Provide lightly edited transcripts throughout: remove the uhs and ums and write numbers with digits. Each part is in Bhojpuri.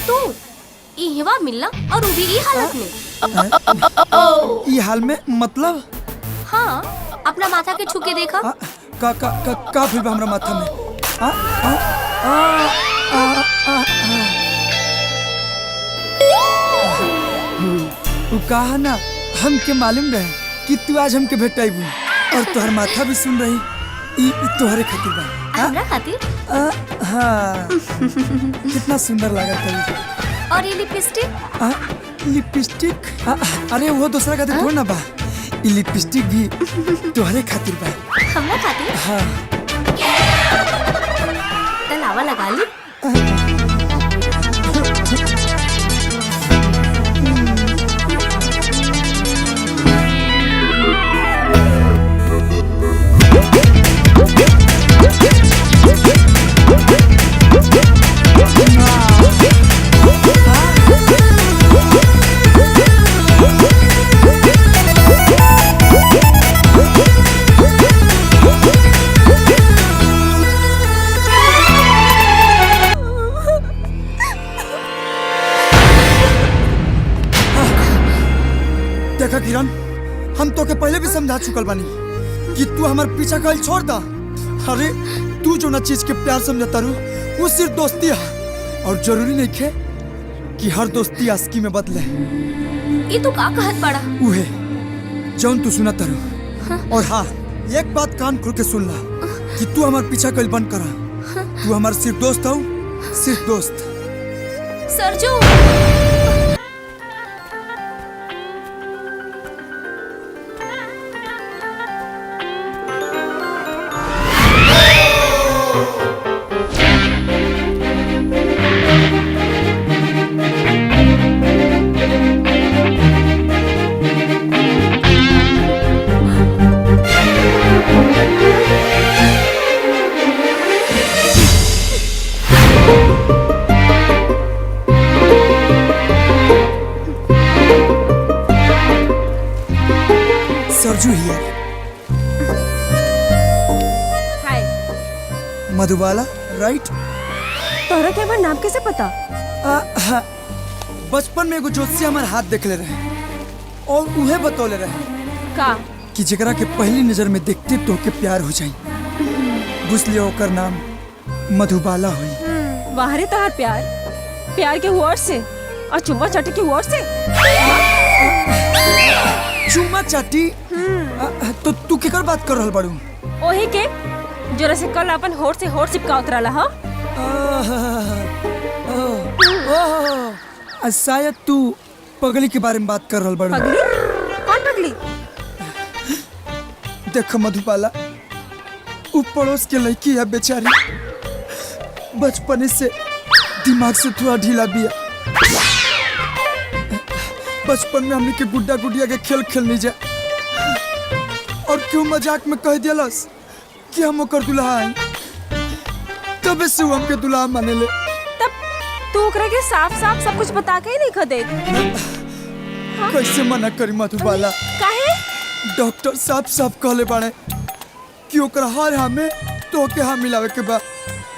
तू इहवा मिलना और वो भी ई हालत में। ई हाल में मतलब? हाँ, अपना माथा के छू के देखा। का फिर हमरा माथा में? वो कहा ना हमके मालूम रहे कि तू आज हमके भेटाइबू और तोहर माथा भी सुन रही ई तोहरे खातिर बा। हमरा खातिर? हाँ कितना सुंदर लागत है। और ये लिपस्टिक? लिपस्टिक? अरे वो दूसरा खातिर थोड़ा ना बा, ये लिपस्टिक भी तोहरे खातिर बा। हमरा खातिर? हाँ। तलावा लगा ली। देखा किरण, हम तो के पहले भी समझा चुकल बानी कि तू हमार पीछा कल छोड़ दा। अरे तू जो ना चीज के प्यार समझता रू वो सिर्फ दोस्ती है और जरूरी नहीं है कि हर दोस्ती आस्की में बदले। ये तू का कहत बड़ा? उहे जौन तू सुना तारू। और हाँ, एक बात कान खोल के सुन ला कि तू हमार पीछा कल बंद करा। तू हमार सिर्फ दोस्त हो, सिर्फ दोस्त। सरजू सरजू हियर। हाय। मधुबाला राइट? तोहरा के हमार नाम कैसे पता? हाँ, बचपन में एगो जोशी हमार हाथ देखले रहे और उहे बतौले रहे का कि जेकरा के पहली नजर में देखते तो के प्यार हो जाई। बुझलियो ओकर नाम मधुबाला हुई। बाहरे तोहार प्यार प्यार के हुआ से और चुम्मा चाटी के हुआ से। चुम्मा चाटी? तो तू केकर बात कर रहल बाड़ू? ओही के जोरा से कल अपन होठ से होठ चिपका उतराला। हाँ शायद तू पगली के बारे में बात कर रहल बाड़ू। पगली? कौन पगली? देख मधुबाला, उ पड़ोस के लड़की है बेचारी, बचपने से दिमाग से थोड़ा ढीला बिया। बचपन में हमने के गुड्डा गुडिया के खेल खेलने जा और क्यों मजाक में कह दिलस कि हम ओकर दुल्हा हैं, तबे से वो हमके दुल्हा माने ले। तब तू ओकरा के साफ साफ सब कुछ बता के ही नहीं खदे। कैसे मना करी मधुबाला? काहे? डॉक्टर साफ साफ कहले बाड़े कि ओकर हर हमें तो के हाँ मिलावे के बा।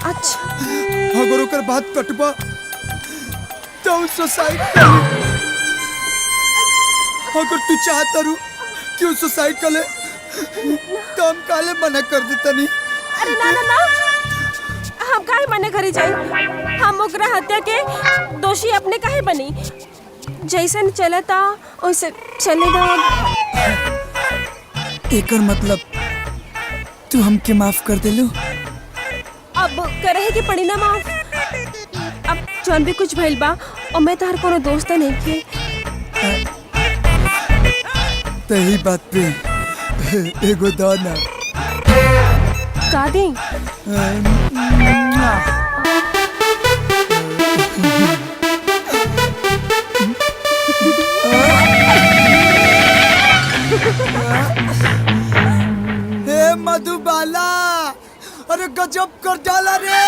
अच्छा, अगर ओकर बात कटबा तो सुसाइड करी। अगर तू चाहता रू कि वो सुसाइड कर ले तो हम काले मना कर देता नहीं। अरे ना ना ना, हम काहे मना करी जाई? हम ओकरा हत्या के दोषी अपने काहे बनी? जैसन चलता वैसे चलेगा। एकर मतलब तू हमके माफ कर देलू? अब करे के पड़ी ना माफ। अब जौन भी कुछ भइल बा और मैं तोहर कोनो दोस्त नहीं के। तही बात पे एगो दाना का दी? हे मधुबाला, अरे गजब कर डाला रे।